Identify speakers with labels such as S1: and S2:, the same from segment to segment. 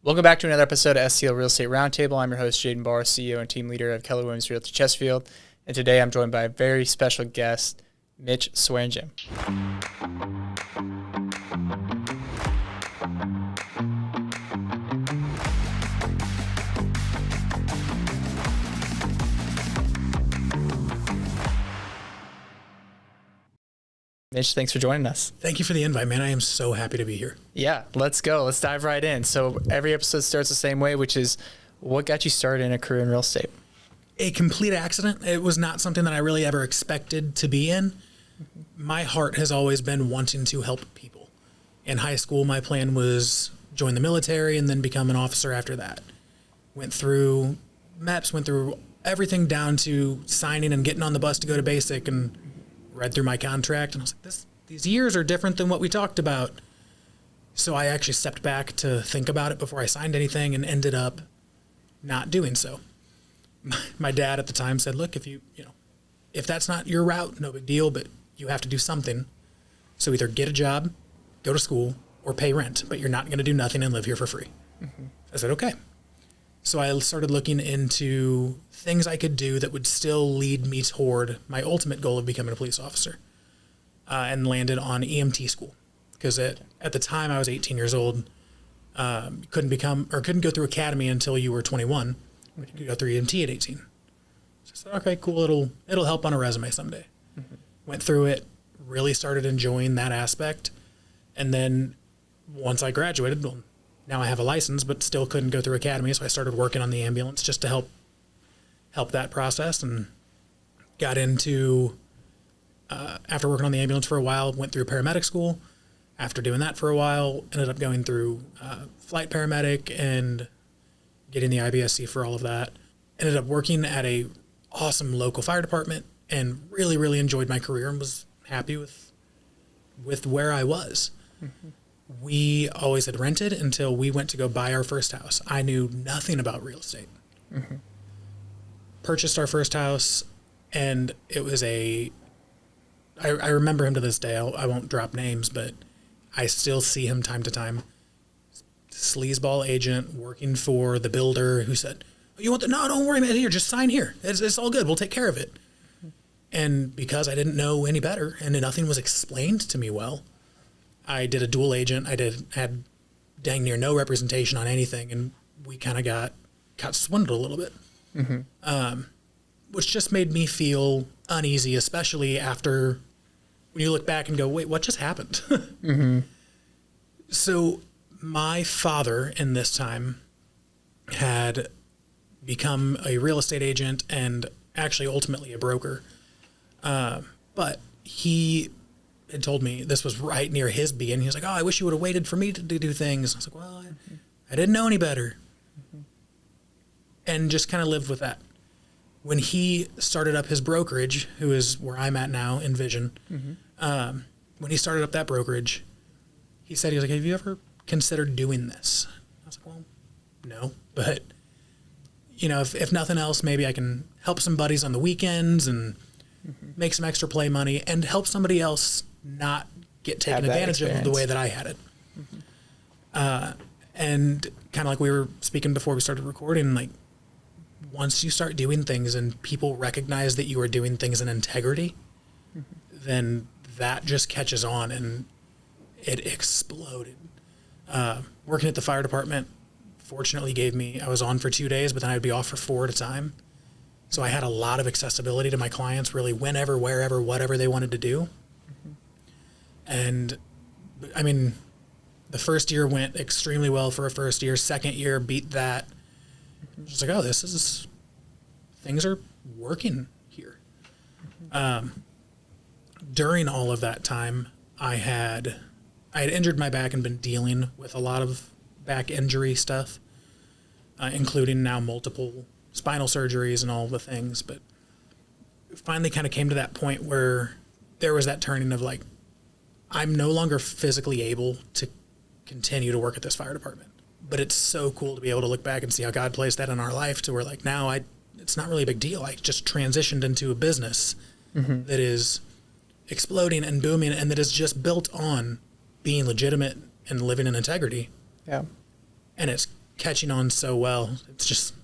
S1: Welcome back to another episode of STL Real Estate Roundtable. I'm your host, Jaden Barr, CEO and team leader of Keller Williams Realty Chesterfield. And today I'm joined by a very special guest, Mitch Swaringim. Mitch, thanks for joining us.
S2: Thank you for the invite, man. I am so happy to be here.
S1: Yeah, let's go. Let's dive right in. So every episode starts the same way, which is what got you started in a career in real estate?
S2: A complete accident. It was not something that I really ever expected to be in. My heart has always been wanting to help people. In high school, my plan was join the military and then become an officer after that. Went through MEPS, went through everything down to signing and getting on the bus to go to basic, and read through my contract, and I was like, these years are different than what we talked about. So I actually stepped back to think about it before I signed anything and ended up not doing so. My dad at the time said, look, if that's not your route, no big deal, but you have to do something. So either get a job, go to school, or pay rent, but you're not going to do nothing and live here for free. Mm-hmm. I said, okay. So I started looking into things I could do that would still lead me toward my ultimate goal of becoming a police officer, and landed on EMT school. Because at the time I was 18 years old, couldn't go through academy until you were 21. You could go through EMT at 18. So I said, okay, cool. It'll help on a resume someday. Mm-hmm. Went through it, really started enjoying that aspect. And then once I graduated, now I have a license, but still couldn't go through academy, so I started working on the ambulance just to help that process, and got into, after working on the ambulance for a while, went through paramedic school. After doing that for a while, ended up going through flight paramedic and getting the IBSC for all of that. Ended up working at a awesome local fire department and really, really enjoyed my career and was happy with where I was. Mm-hmm. We always had rented until we went to go buy our first house. I knew nothing about real estate. Mm-hmm. Purchased our first house, and it was I remember him to this day. I won't drop names, but I still see him time to time. Sleazeball agent working for the builder who said, "You want no, don't worry, man. Here, just sign here. It's all good. We'll take care of it." Mm-hmm. And because I didn't know any better and nothing was explained to me well, I did a dual agent. Had dang near no representation on anything, and we kind of got swindled a little bit, mm-hmm. Which just made me feel uneasy, especially after when you look back and go, wait, what just happened? Mm-hmm. So my father in this time had become a real estate agent and actually ultimately a broker, but he had told me this was right near his beginning. He was like, "Oh, I wish you would have waited for me to do things." I was like, "Well, I didn't know any better," mm-hmm. and just kind of lived with that. When he started up his brokerage, who is where I'm at now in Vision, mm-hmm. When he started up that brokerage, he was like, "Have you ever considered doing this?" I was like, "Well, no, but if nothing else, maybe I can help some buddies on the weekends and mm-hmm. make some extra play money and help somebody else not get taken advantage of the way that I had it." Mm-hmm. And kind of like we were speaking before we started recording, like once you start doing things and people recognize that you are doing things in integrity, mm-hmm. then that just catches on, and it exploded. Working at the fire department, fortunately I was on for 2 days, but then I'd be off for 4 at a time. So I had a lot of accessibility to my clients, really whenever, wherever, whatever they wanted to do. Mm-hmm. And I mean, the first year went extremely well for a first year. Second year beat that. Mm-hmm. Just like, oh, things are working here. Mm-hmm. During all of that time, I had injured my back and been dealing with a lot of back injury stuff, including now multiple spinal surgeries and all the things. But finally kind of came to that point where there was that turning of like, I'm no longer physically able to continue to work at this fire department. But it's so cool to be able to look back and see how God placed that in our life to where like now it's not really a big deal. I just transitioned into a business mm-hmm. that is exploding and booming and that is just built on being legitimate and living in integrity.
S1: Yeah.
S2: And it's catching on so well. It's just,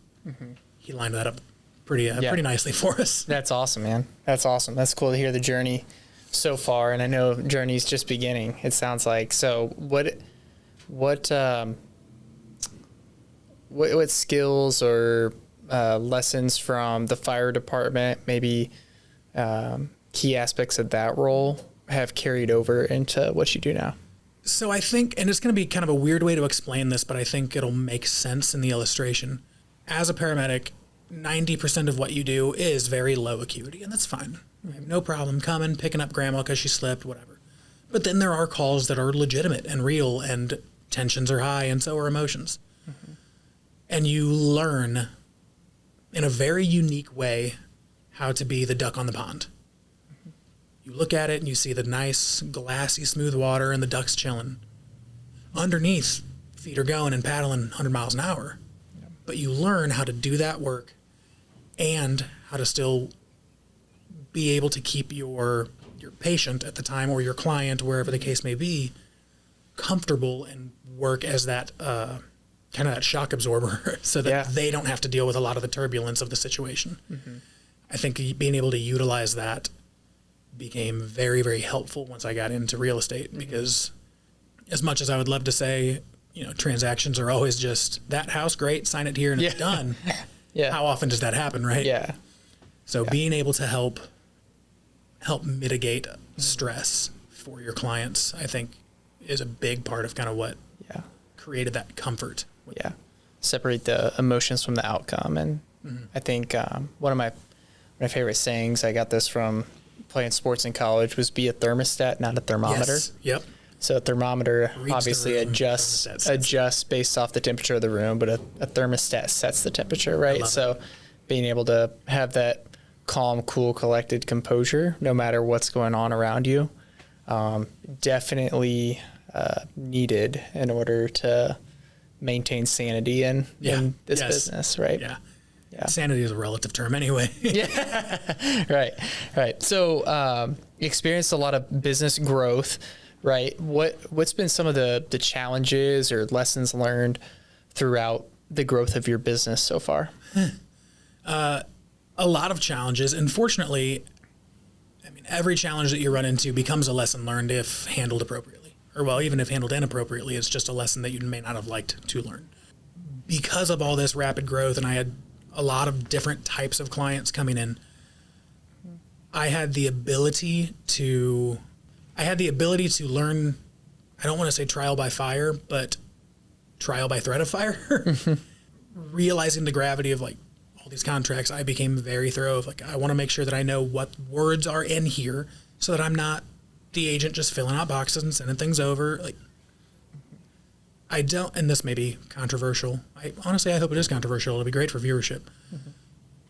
S2: he lined that up pretty nicely for us.
S1: That's awesome, man. That's awesome. That's cool to hear the journey so far. And I know journey's just beginning, it sounds like. So what skills or lessons from the fire department, maybe key aspects of that role, have carried over into what you do now?
S2: So I think, and it's going to be kind of a weird way to explain this, but I think it'll make sense in the illustration. As a paramedic, 90% of what you do is very low acuity, and that's fine. I have no problem coming, picking up grandma because she slipped, whatever. But then there are calls that are legitimate and real, and tensions are high, and so are emotions. And you learn in a very unique way how to be the duck on the pond. You look at it and you see the nice, glassy, smooth water and the ducks chilling. Underneath, feet are going and paddling 100 miles an hour. But you learn how to do that work and how to still be able to keep your patient at the time, or your client, wherever the case may be, comfortable and work as that kind of that shock absorber so that they don't have to deal with a lot of the turbulence of the situation. I think being able to utilize that became very, very helpful once I got into real estate, because as much as I would love to say, transactions are always just that house, great, sign it here and it's done. How often does that happen, right? So being able to help mitigate stress for your clients, I think, is a big part of kind of what created that comfort.
S1: Separate the emotions from the outcome. And I think one of my favorite sayings, I got this from playing sports in college, was be a thermostat, not a thermometer.
S2: Yes. Yep.
S1: So a thermometer obviously adjusts based off the temperature of the room, but a thermostat sets the temperature, right? So being able to have that calm, cool, collected composure, no matter what's going on around you, definitely needed in order to maintain sanity in this business, right?
S2: Sanity is a relative term anyway.
S1: Right. So you experienced a lot of business growth, right? What's been some of the challenges or lessons learned throughout the growth of your business so far?
S2: A lot of challenges. Unfortunately, I mean, every challenge that you run into becomes a lesson learned if handled appropriately. Or, well, even if handled inappropriately, it's just a lesson that you may not have liked to learn. Because of all this rapid growth, and I had a lot of different types of clients coming in, I had the ability to learn, I don't want to say trial by fire, but trial by threat of fire. Realizing the gravity of like all these contracts, I became very thorough of like, I want to make sure that I know what words are in here so that I'm not the agent just filling out boxes and sending things over. Like, I don't, and this may be controversial. I hope it is controversial. It'll be great for viewership.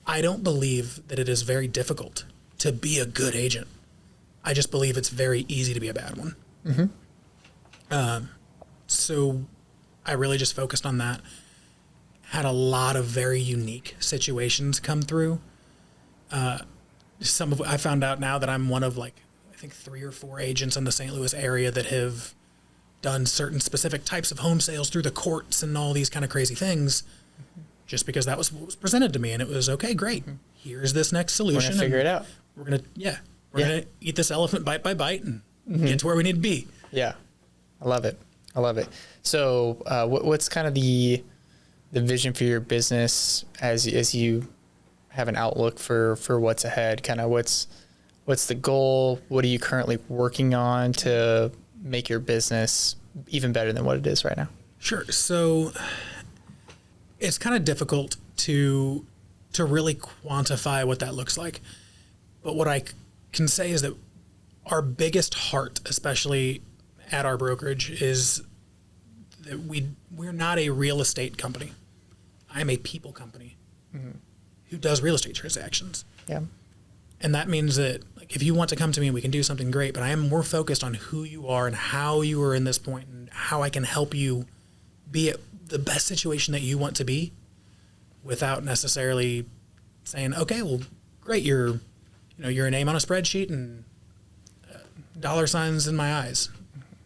S2: I don't believe that it is very difficult to be a good agent. I just believe it's very easy to be a bad one. So I really just focused on that. Had a lot of very unique situations come through. I found out now that I'm one of like, I think 3 or 4 agents in the St. Louis area that have done certain specific types of home sales through the courts and all these kind of crazy things, just because that was what was presented to me. And it was, okay, great. Here's this next solution.
S1: We're going to figure it out.
S2: We're going to eat this elephant bite by bite and get to where we need to be.
S1: Yeah. I love it. So what's kind of the vision for your business as you have an outlook for what's ahead? Kind of what's the goal? What are you currently working on to make your business even better than what it is right now?
S2: Sure. So it's kind of difficult to really quantify what that looks like. But what I can say is that our biggest heart, especially at our brokerage, is that we're not a real estate company. I am a people company who does real estate transactions.
S1: Yeah.
S2: And that means that like, if you want to come to me, we can do something great, but I am more focused on who you are and how you are in this point and how I can help you be at the best situation that you want to be without necessarily saying, okay, well, great. You're a name on a spreadsheet and dollar signs in my eyes.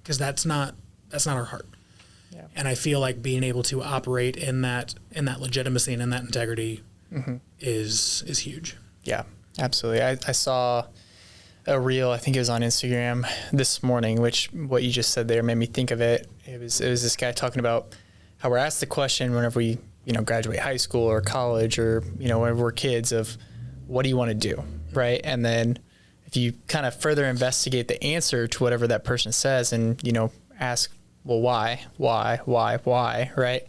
S2: Cause that's not our heart.
S1: Yeah.
S2: And I feel like being able to operate in that legitimacy and in that integrity is huge.
S1: Yeah, absolutely. I saw a reel, I think it was on Instagram this morning, which what you just said there made me think of it. It was this guy talking about how we're asked the question whenever we, graduate high school or college or, whenever we're kids of what do you want to do? Right. And then if you kind of further investigate the answer to whatever that person says and, ask, well, why, right?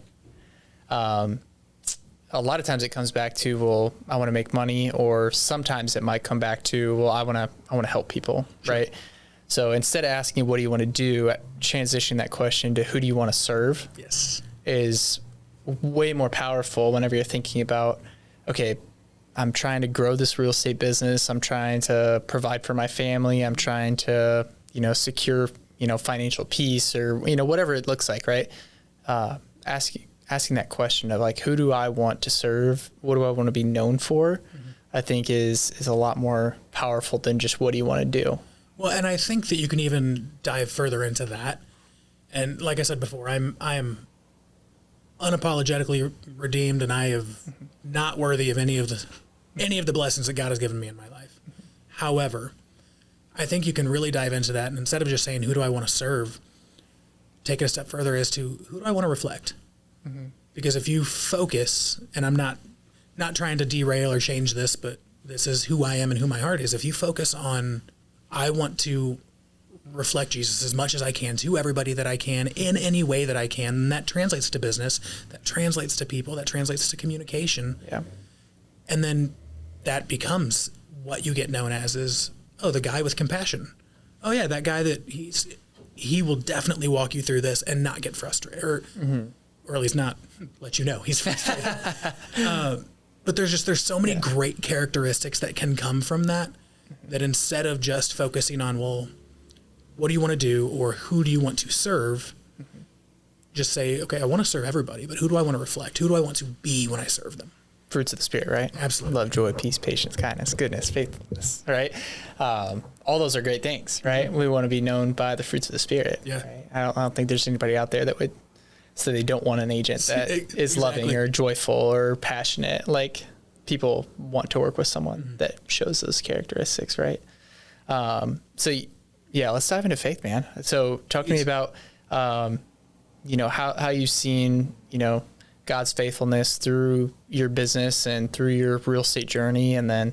S1: A lot of times it comes back to, well, I want to make money, or sometimes it might come back to, well, I want to help people, sure. Right? So instead of asking, what do you want to do, transition that question to who do you want to serve?
S2: Yes.
S1: Is way more powerful whenever you're thinking about, okay, I'm trying to grow this real estate business. I'm trying to provide for my family. I'm trying to, secure, financial peace or, whatever it looks like, right? Asking that question of like, who do I want to serve? What do I want to be known for? I think is a lot more powerful than just what do you want to do?
S2: Well, and I think that you can even dive further into that. And like I said before, I am unapologetically redeemed, and I am not worthy of any of the blessings that God has given me in my life. However, I think you can really dive into that, and instead of just saying, who do I want to serve, take it a step further as to who do I want to reflect? Because if you focus, and I'm not trying to derail or change this, but this is who I am and who my heart is. If you focus on, I want to reflect Jesus as much as I can to everybody that I can in any way that I can, and that translates to business, that translates to people, that translates to communication.
S1: Yeah.
S2: And then that becomes what you get known as is, oh, the guy with compassion. Oh yeah, that guy that he will definitely walk you through this and not get frustrated, or at least not let you know he's frustrated. But there's so many great characteristics that can come from that instead of just focusing on, well, what do you want to do or who do you want to serve? Just say, okay, I want to serve everybody, but who do I want to reflect? Who do I want to be when I serve them?
S1: Fruits of the Spirit, right?
S2: Absolutely.
S1: Love, joy, peace, patience, kindness, goodness, faithfulness, right? All those are great things, right? We want to be known by the fruits of the Spirit.
S2: Yeah.
S1: Right? I don't think there's anybody out there that would say they don't want an agent that is loving or joyful or passionate. Like, people want to work with someone that shows those characteristics, right? So let's dive into faith, man. So talk to me about, how you've seen, God's faithfulness through your business and through your real estate journey, and then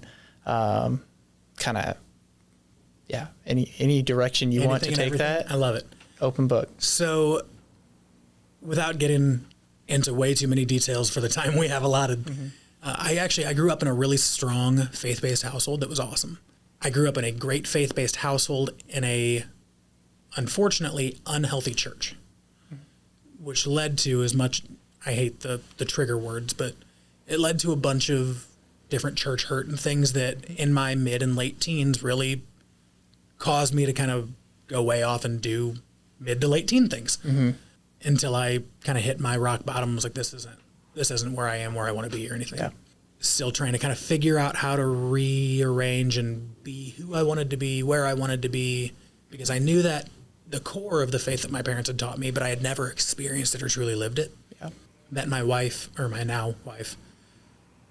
S1: any direction you want to take that.
S2: I love it.
S1: Open book.
S2: So without getting into way too many details for the time we have allotted, I grew up in a really strong faith-based household that was awesome. I grew up in a great faith-based household in a, unfortunately, unhealthy church, which led to, as much, I hate the trigger words, but it led to a bunch of different church hurt and things that in my mid and late teens really caused me to kind of go way off and do mid to late teen things until I kind of hit my rock bottom. I was like, this isn't where I am, where I want to be or anything. Yeah. Still trying to kind of figure out how to rearrange and be who I wanted to be, where I wanted to be, because I knew that the core of the faith that my parents had taught me, but I had never experienced it or truly lived it. Yeah. Met my wife, or my now wife,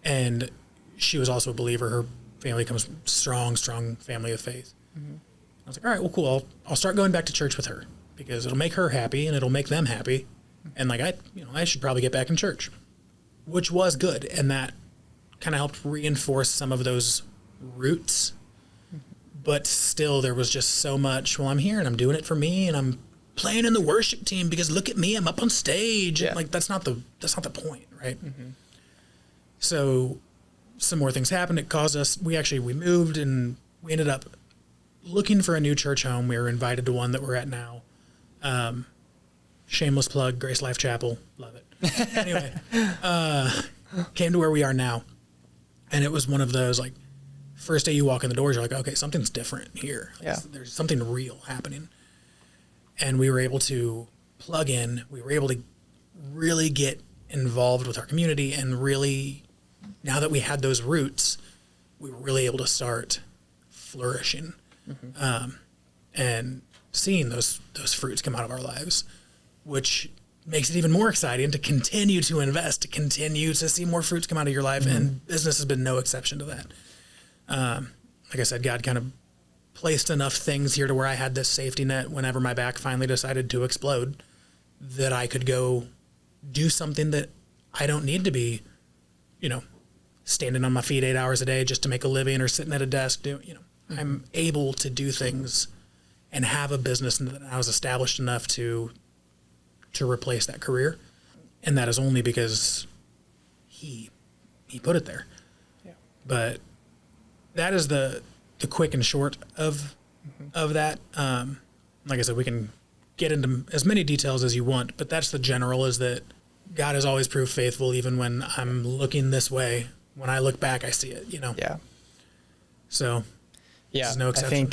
S2: and she was also a believer. Her family comes from strong family of faith. I was like, all right, well, cool. I'll start going back to church with her because it'll make her happy and it'll make them happy. And like, I should probably get back in church, which was good. And that kind of helped reinforce some of those roots. But still, there was just so much, well, I'm here and I'm doing it for me and I'm playing in the worship team because look at me, I'm up on stage. Yeah. Like, that's not the point, right? So some more things happened. It caused us, we moved and we ended up looking for a new church home. We were invited to one that we're at now. Shameless plug, Grace Life Chapel. Love it. Anyway, came to where we are now. And it was one of those, like, first day you walk in the doors, you're like, okay, something's different here. Like, there's something real happening. And we were able to plug in. We were able to really get involved with our community and really, now that we had those roots, we were really able to start flourishing. And seeing those fruits come out of our lives, which makes it even more exciting to continue to invest, to continue to see more fruits come out of your life. And business has been no exception to that. Like I said, God kind of placed enough things here to where I had this safety net whenever my back finally decided to explode, that I could go do something that I don't need to be, standing on my feet 8 hours a day just to make a living, or sitting at a desk I'm able to do things and have a business that I was established enough to replace that career. And that is only because he put it there.
S1: Yeah.
S2: But that is the quick and short of that. Like I said, we can get into as many details as you want, but that's the general, is that God has always proved faithful, even when I'm looking this way. When I look back, I see it,
S1: Yeah.
S2: So
S1: Yeah.
S2: no exception.
S1: I think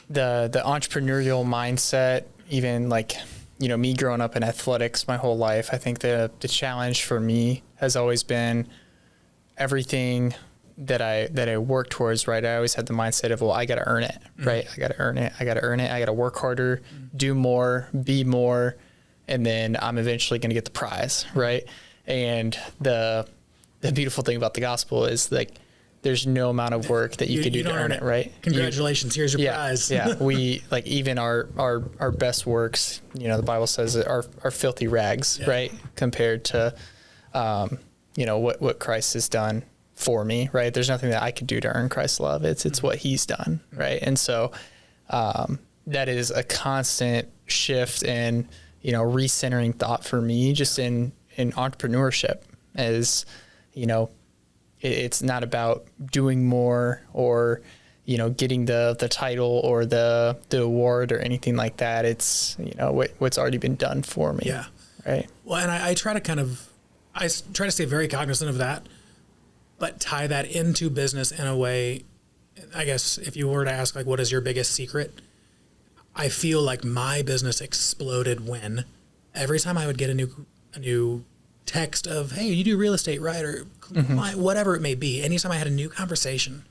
S1: the entrepreneurial mindset, even like, me growing up in athletics my whole life, I think the challenge for me has always been everything that I work towards, right? I always had the mindset of, well, I got to earn it, right? I got to earn it. I got to earn it. I got to work harder, do more, be more, and then I'm eventually going to get the prize, right? And the beautiful thing about the gospel is, like, there's no amount of work that you could do to earn it, right?
S2: Congratulations, here's your prize.
S1: Yeah, we, like, even our best works, the Bible says that are filthy rags, right? Compared to, what Christ has done for me, right? There's nothing that I could do to earn Christ's love. It's what he's done, right? And so that is a constant shift in, recentering thought for me, just in entrepreneurship, as, it's not about doing more or, getting the title or the award or anything like that. It's, what's already been done for me.
S2: Yeah.
S1: Right.
S2: Well, and I try to stay very cognizant of that, but tie that into business in a way. I guess if you were to ask, like, what is your biggest secret? I feel like my business exploded when every time I would get a new text of, hey, you do real estate, right? Or whatever it may be. Anytime I had a new conversation,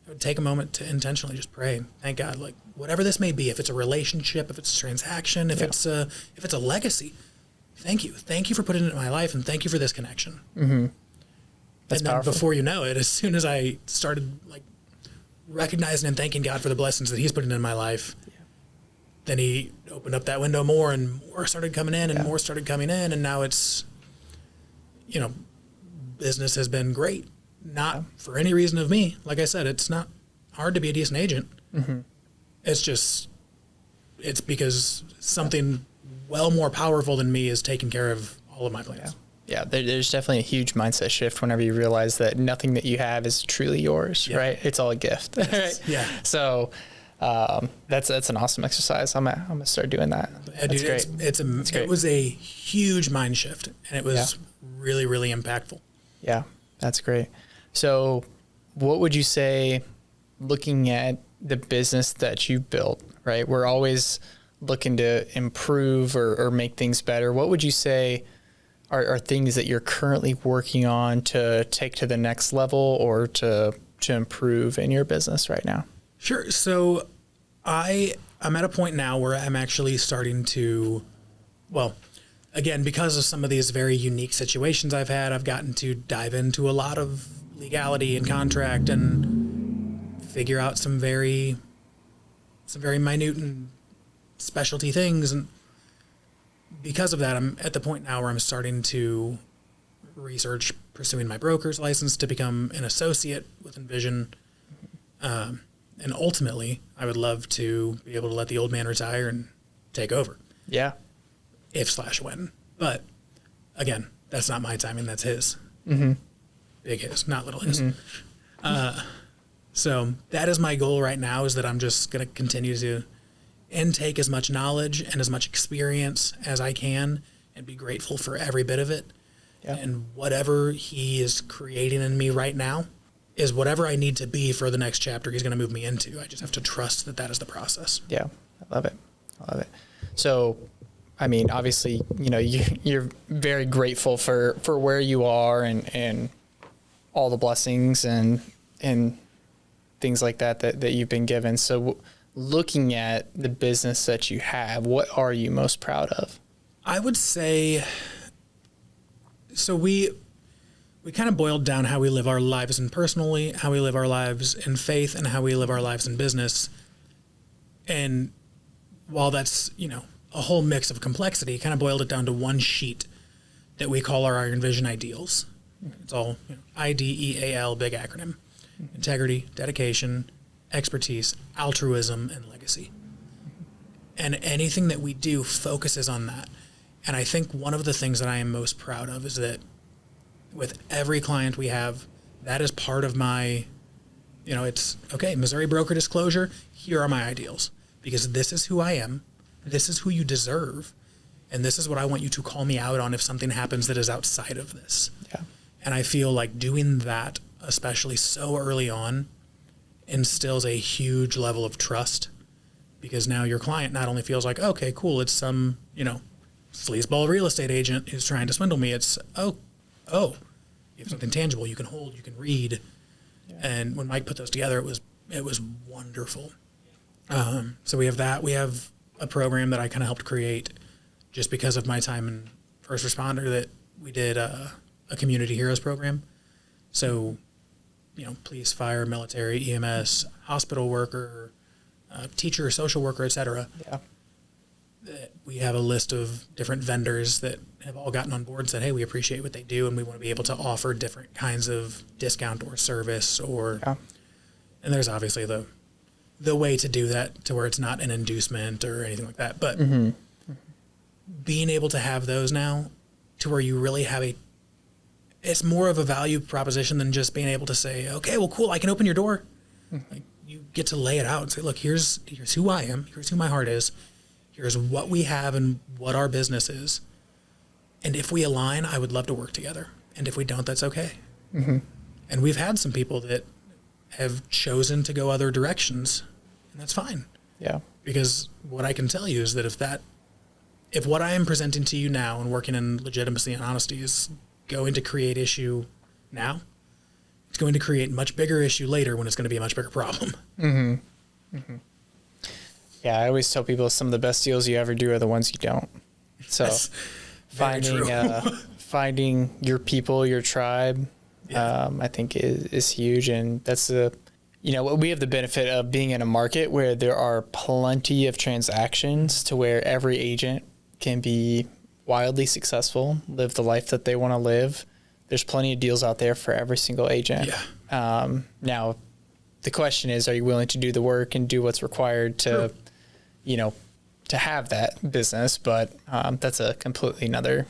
S2: I would take a moment to intentionally just pray. Thank God, like, whatever this may be, if it's a relationship, if it's a transaction, if it's a legacy, thank you. Thank you for putting it in my life, and thank you for this connection.
S1: Mm-hmm. That's
S2: and then
S1: powerful.
S2: before you know it, as soon as I started, like, recognizing and thanking God for the blessings that he's putting in my life, then he opened up that window more, and more started coming in, and more started coming in. And now it's, business has been great. Not for any reason of me. Like I said, it's not hard to be a decent agent. Mm-hmm. It's because something well more powerful than me is taking care of all of my plans.
S1: Yeah, there's definitely a huge mindset shift whenever you realize that nothing that you have is truly yours, right? It's all a gift.
S2: Yes.
S1: Right? Yeah. So that's an awesome exercise. I'm gonna start doing that. That's great.
S2: It was a huge mind shift, and it was really, really impactful.
S1: Yeah, that's great. So what would you say, looking at the business that you built, right? We're always looking to improve or make things better. What would you say are things that you're currently working on to take to the next level or to improve in your business right now?
S2: Sure. So I'm at a point now where I'm actually starting to, again, because of some of these very unique situations I've gotten to dive into a lot of legality and contract and figure out some very minute and specialty things. And because of that, I'm at the point now where I'm starting to research pursuing my broker's license to become an associate with Envision. And ultimately, I would love to be able to let the old man retire and take over.
S1: Yeah.
S2: If/when. But again, that's not my timing. That's his.
S1: Mm-hmm.
S2: Big his, not little his.
S1: Mm-hmm.
S2: So that is my goal right now, is that I'm just going to continue to intake as much knowledge and as much experience as I can and be grateful for every bit of it. Yeah. And whatever he is creating in me right now is whatever I need to be for the next chapter he's going to move me into. I just have to trust that that is the process.
S1: Yeah, I love it. So, I mean, obviously, you're very grateful for where you are and all the blessings and things like that you've been given. So looking at the business that you have, what are you most proud of?
S2: I would say, so we kind of boiled down how we live our lives in personally, how we live our lives in faith, and how we live our lives in business. And while that's, a whole mix of complexity, kind of boiled it down to one sheet that we call our Iron Vision ideals. It's all IDEAL, big acronym. Integrity, dedication, expertise, altruism, and legacy. And anything that we do focuses on that. And I think one of the things that I am most proud of is that with every client we have, that is part of my, it's, okay, Missouri broker disclosure, here are my ideals. Because this is who I am, this is who you deserve, and this is what I want you to call me out on if something happens that is outside of this.
S1: Yeah.
S2: And I feel like doing that, especially so early on, instills a huge level of trust, because now your client not only feels like, okay, cool, it's some, sleazeball real estate agent who's trying to swindle me. It's, oh, you have something tangible you can hold, you can read. Yeah. And when Mike put those together, it was wonderful. So we have that. We have a program that I kind of helped create just because of my time in first responder, that we did a community heroes program. So, police, fire, military, EMS, hospital worker, teacher, social worker, et cetera.
S1: Yeah.
S2: We have a list of different vendors that have all gotten on board and said, hey, we appreciate what they do, and we want to be able to offer different kinds of discount or service and there's obviously the way to do that to where it's not an inducement or anything like that. But being able to have those now to where you really have it's more of a value proposition than just being able to say, okay, well, cool, I can open your door. Like, you get to lay it out and say, look, here's who I am. Here's who my heart is. Here's what we have and what our business is. And if we align, I would love to work together. And if we don't, that's okay. And we've had some people that have chosen to go other directions, and that's fine.
S1: Yeah.
S2: Because what I can tell you is that if what I am presenting to you now and working in legitimacy and honesty is going to create issue now, it's going to create much bigger issue later when it's going to be a much bigger problem.
S1: Yeah, I always tell people some of the best deals you ever do are the ones you don't. So
S2: That's very
S1: finding your people, your tribe, I think is huge. And that's we have the benefit of being in a market where there are plenty of transactions to where every agent can be wildly successful, live the life that they want to live. There's plenty of deals out there for every single agent.
S2: Yeah.
S1: Now, the question is, are you willing to do the work and do what's required to, to have that business? But that's a completely another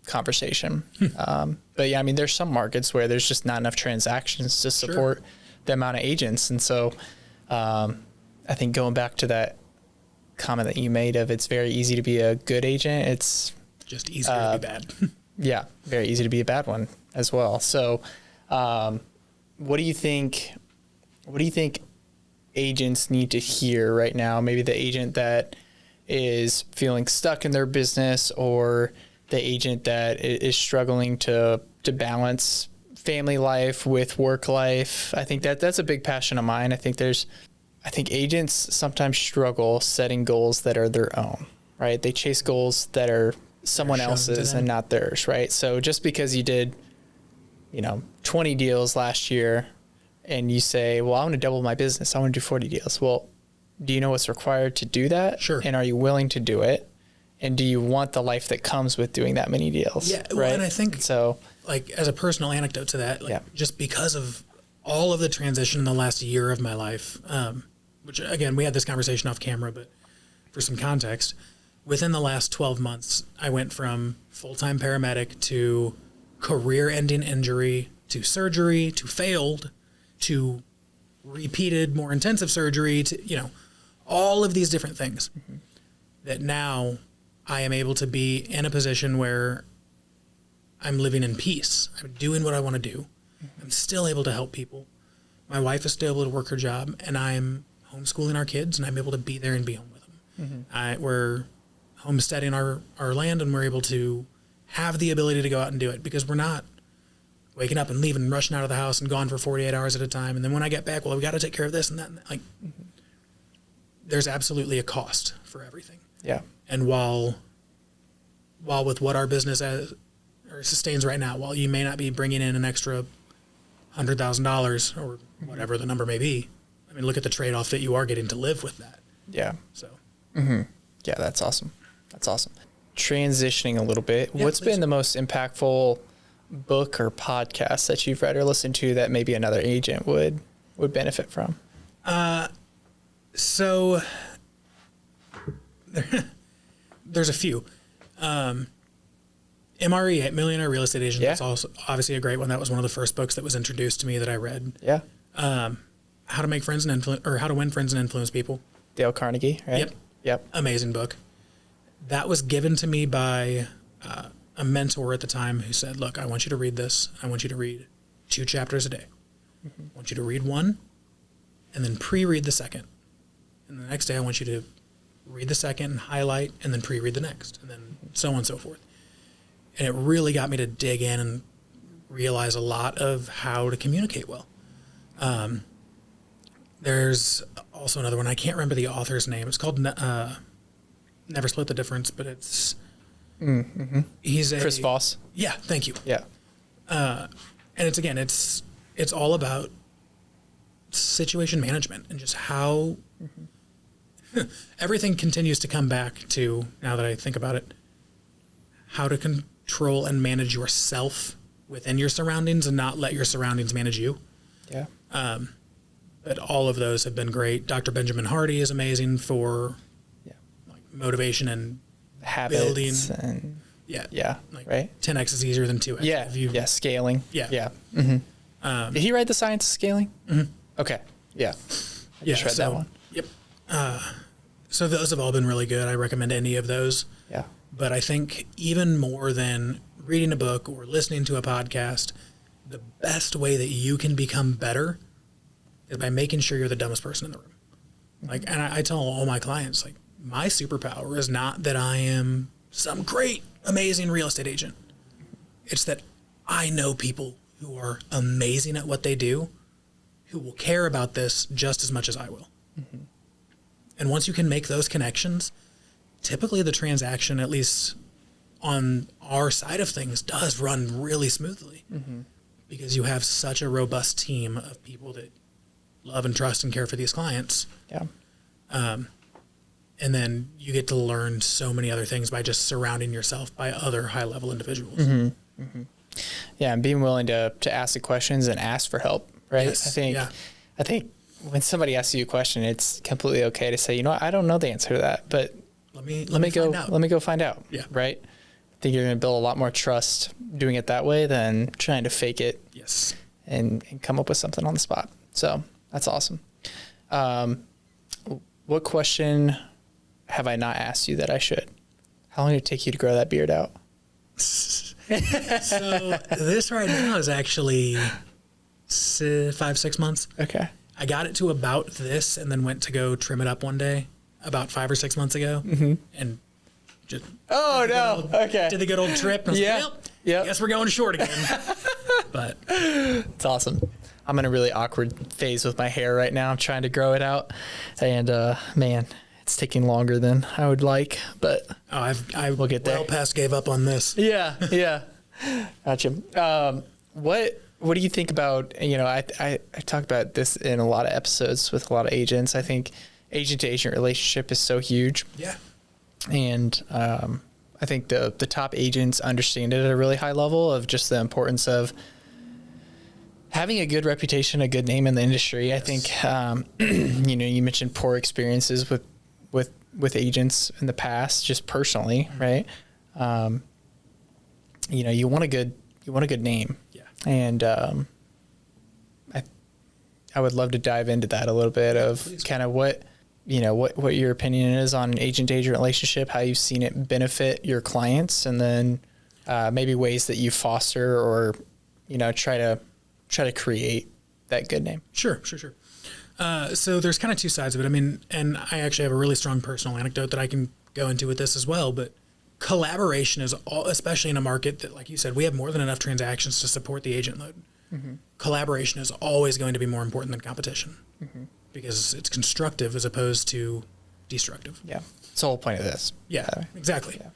S1: conversation. But yeah, I mean, there's some markets where there's just not enough transactions to support the amount of agents. And so I think going back to that comment that you made of it's very easy to be a good agent, it's
S2: just easier to be bad.
S1: Yeah, very easy to be a bad one as well. So what do you think agents need to hear right now? Maybe the agent that is feeling stuck in their business, or the agent that is struggling to balance family life with work life. I think that's a big passion of mine. I think agents sometimes struggle setting goals that are their own, right? They chase goals that are someone else's and not theirs, right? So just because you did, 20 deals last year and you say, well, I want to double my business, I want to do 40 deals. Well, do you know what's required to do that?
S2: Sure.
S1: And are you willing to do it? And do you want the life that comes with doing that many deals?
S2: Yeah.
S1: Right.
S2: And I think
S1: so,
S2: like, as a personal anecdote to that, just because of all of the transition in the last year of my life, which again, we had this conversation off camera, but for some context, within the last 12 months, I went from full-time paramedic to career-ending injury to surgery to failed to repeated, more intensive surgery to, all of these different things that now I am able to be in a position where I'm living in peace. I'm doing what I want to do. I'm still able to help people. My wife is still able to work her job, and I'm homeschooling our kids, and I'm able to be there and be home with them. We're homesteading our land, and we're able to have the ability to go out and do it because we're not waking up and leaving and rushing out of the house and gone for 48 hours at a time. And then when I get back, well, we got to take care of this and that. And that. Like, there's absolutely a cost for everything.
S1: Yeah.
S2: And while with what our business sustains right now, while you may not be bringing in an extra $100,000 or whatever the number may be, I mean, look at the trade-off that you are getting to live with that.
S1: Yeah.
S2: So,
S1: Yeah, that's awesome. That's awesome. Transitioning a little bit, what's
S2: please.
S1: been the most impactful book or podcast that you've read or listened to that maybe another agent would benefit from?
S2: So there's a few. MRE, Millionaire Real Estate Agent,
S1: Yeah.
S2: that's also obviously a great one. That was one of the first books that was introduced to me that I read.
S1: Yeah.
S2: How to Make Friends and Influence, or How to Win Friends and Influence People.
S1: Dale Carnegie, right?
S2: Yep.
S1: Yep.
S2: Amazing book. That was given to me by a mentor at the time who said, look, I want you to read this. I want you to read 2 chapters a day. I want you to read one and then pre-read the second. And the next day I want you to read the second and highlight and then pre-read the next, and then so on and so forth. And it really got me to dig in and realize a lot of how to communicate well. There's also another one. I can't remember the author's name. It's called Never Split the Difference, but it's he's a
S1: Chris Voss.
S2: Yeah, thank you.
S1: Yeah.
S2: And it's all about situation management and just how everything continues to come back to, now that I think about it, how to control and manage yourself within your surroundings and not let your surroundings manage you.
S1: Yeah.
S2: But all of those have been great. Dr. Benjamin Hardy is amazing for like motivation and
S1: Habits
S2: building.
S1: and
S2: Yeah. Like
S1: right.
S2: 10x is easier than 2x.
S1: Yeah.
S2: If you-
S1: Yeah. Scaling.
S2: Yeah.
S1: Yeah. Did he write The Science of Scaling? Okay. Yeah. I just read that one.
S2: Yep. So those have all been really good. I recommend any of those.
S1: Yeah.
S2: But I think even more than reading a book or listening to a podcast, the best way that you can become better is by making sure you're the dumbest person in the room. Like, and I tell all my clients, like, my superpower is not that I am some great, amazing real estate agent. It's that I know people who are amazing at what they do, who will care about this just as much as I will. And once you can make those connections, typically the transaction, at least on our side of things, does run really smoothly because you have such a robust team of people that love and trust and care for these clients.
S1: Yeah.
S2: And then you get to learn so many other things by just surrounding yourself by other high level individuals.
S1: Yeah. And being willing to ask the questions and ask for help. Right.
S2: Yes,
S1: I think when somebody asks you a question, it's completely okay to say, you know what, I don't know the answer to that, but
S2: Let me
S1: go
S2: find out.
S1: let me go find out.
S2: Yeah.
S1: Right. I think you're going to build a lot more trust doing it that way than trying to fake it
S2: Yes.
S1: and come up with something on the spot. So that's awesome. What question have I not asked you that I should? How long did it take you to grow that beard out?
S2: So this right now is actually 5-6 months.
S1: Okay.
S2: I got it to about this and then went to go trim it up one day about 5 or 6 months ago and just
S1: Oh no. Okay.
S2: did the good old trip. And I was
S1: Yeah.
S2: like, well,
S1: Yep.
S2: guess we're going short again. But
S1: It's awesome. I'm in a really awkward phase with my hair right now. I'm trying to grow it out, and man, it's taking longer than I would like. But
S2: I
S1: We'll get there.
S2: well past gave up on this.
S1: yeah, gotcha. What do you think about? I talk about this in a lot of episodes with a lot of agents. I think agent to agent relationship is so huge.
S2: Yeah.
S1: And I think the top agents understand it at a really high level of just the importance of having a good reputation, a good name in the industry. I think, you mentioned poor experiences with agents in the past, just personally, right? You want a good name.
S2: Yeah.
S1: And I would love to dive into that a little bit of
S2: please.
S1: kind of what your opinion is on an agent-to-agent relationship, how you've seen it benefit your clients, and then maybe ways that you foster or try to create that good name.
S2: Sure. So there's kind of two sides of it. I mean, and I actually have a really strong personal anecdote that I can go into with this as well, but collaboration is especially in a market that, like you said, we have more than enough transactions to support the agent load. Collaboration is always going to be more important than competition because it's constructive as opposed to destructive.
S1: Yeah. It's the whole point of this.
S2: Yeah, exactly. Yeah.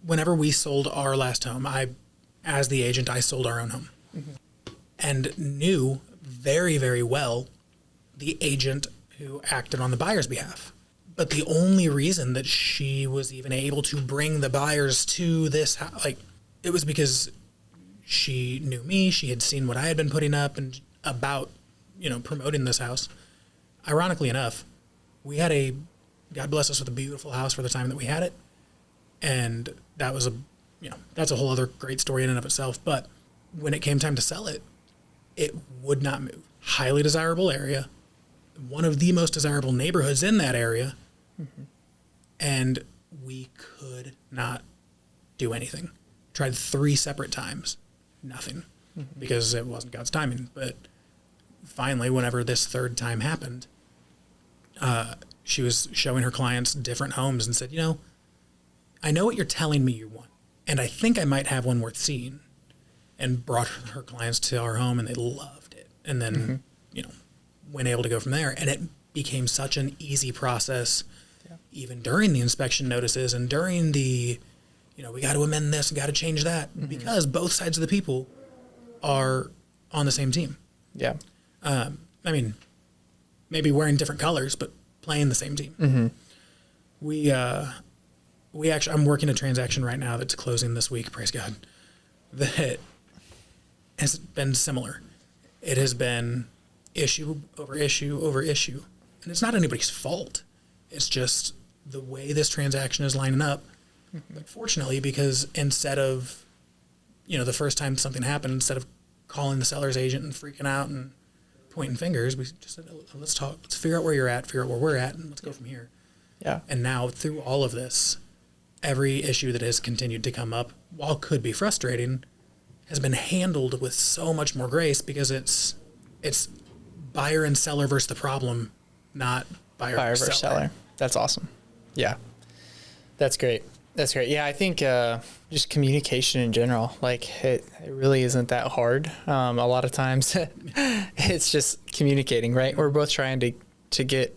S2: Whenever we sold our last home, as the agent, I sold our own home and knew very, very well the agent who acted on the buyer's behalf. But the only reason that she was even able to bring the buyers to this house, like, it was because she knew me. She had seen what I had been putting up and about, promoting this house. Ironically enough, we had God bless us with a beautiful house for the time that we had it. And that was that's a whole other great story in and of itself. But when it came time to sell it, it would not move. Highly desirable area, one of the most desirable neighborhoods in that area. And we could not do anything. Tried 3 separate times, nothing, because it wasn't God's timing. But finally, whenever this 3rd time happened, she was showing her clients different homes and said, I know what you're telling me you want, and I think I might have one worth seeing. And brought her clients to our home, and they loved it. And then, went able to go from there. And it became such an easy process, even during the inspection notices and during the, we got to amend this, we got to change that, because both sides of the people are on the same team.
S1: Yeah.
S2: I mean, maybe wearing different colors, but playing the same team. We actually, I'm working a transaction right now that's closing this week, praise God, that has been similar. It has been issue over issue over issue. And it's not anybody's fault. It's just the way this transaction is lining up. But fortunately, because instead of, the first time something happened, instead of calling the seller's agent and freaking out and pointing fingers, we just said, let's talk, let's figure out where you're at, figure out where we're at, and let's go from here.
S1: Yeah.
S2: And now through all of this, every issue that has continued to come up, while could be frustrating, has been handled with so much more grace, because it's buyer and seller versus the problem, not buyer versus seller.
S1: That's awesome. Yeah. That's great. Yeah, I think just communication in general, like it really isn't that hard. A lot of times it's just communicating, right? We're both trying to get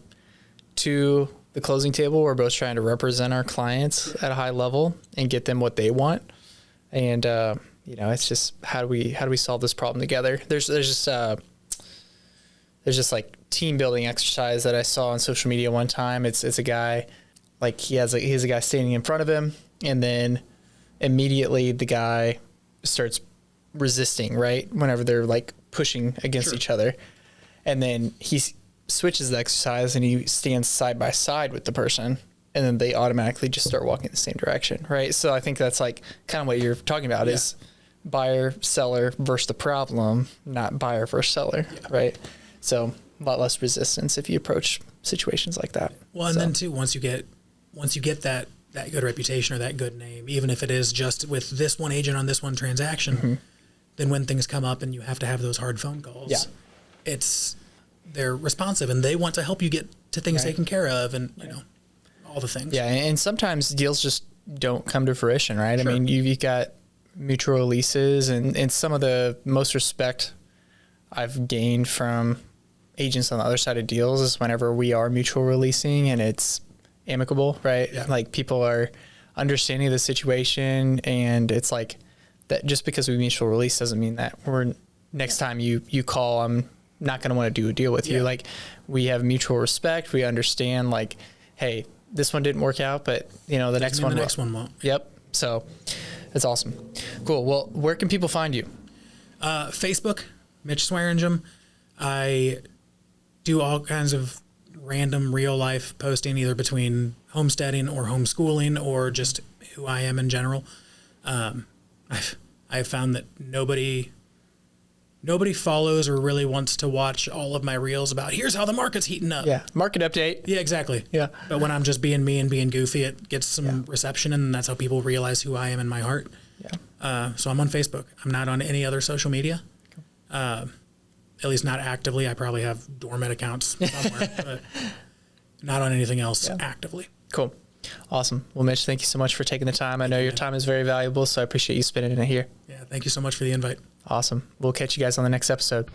S1: to the closing table. We're both trying to represent our clients at a high level and get them what they want. And it's just how do we solve this problem together? There's just like team building exercise that I saw on social media one time. It's a guy, like he has a guy standing in front of him, and then immediately the guy starts resisting, right? Whenever they're like pushing against each other. And then he switches the exercise and he stands side by side with the person, and then they automatically just start walking in the same direction, right? So I think that's like kind of what you're talking about is buyer, seller versus the problem, not buyer versus seller, right? So a lot less resistance if you approach situations like that.
S2: Well, and then too, once you get that good reputation or that good name, even if it is just with this one agent on this one transaction, then when things come up and you have to have those hard phone calls, they're responsive and they want to help you get to things taken care of, and all the things.
S1: Yeah, and sometimes deals just don't come to fruition, right? Sure. I mean, you've got mutual releases, and some of the most respect I've gained from agents on the other side of deals is whenever we are mutual releasing and it's amicable, right? Yeah. Like people are understanding of the situation, and it's like that just because we mutual release doesn't mean that next time you call, I'm not going to want to do a deal with you. Like we have mutual respect. We understand like, hey, this one didn't work out, but the next one
S2: won't.
S1: Yep. So that's awesome. Cool. Well, where can people find you?
S2: Facebook, Mitch Swaringim. I do all kinds of random real life posting, either between homesteading or homeschooling or just who I am in general. I've found that nobody follows or really wants to watch all of my reels about here's how the market's heating up.
S1: Yeah. Market update.
S2: Yeah, exactly.
S1: Yeah.
S2: But when I'm just being me and being goofy, it gets some reception, and that's how people realize who I am in my heart. Yeah. So I'm on Facebook. I'm not on any other social media. At least not actively. I probably have dormant accounts somewhere, but not on anything else actively.
S1: Cool. Awesome. Well, Mitch, thank you so much for taking the time. I know your time is very valuable, so I appreciate you spending it here.
S2: Yeah. Thank you so much for the invite.
S1: Awesome. We'll catch you guys on the next episode.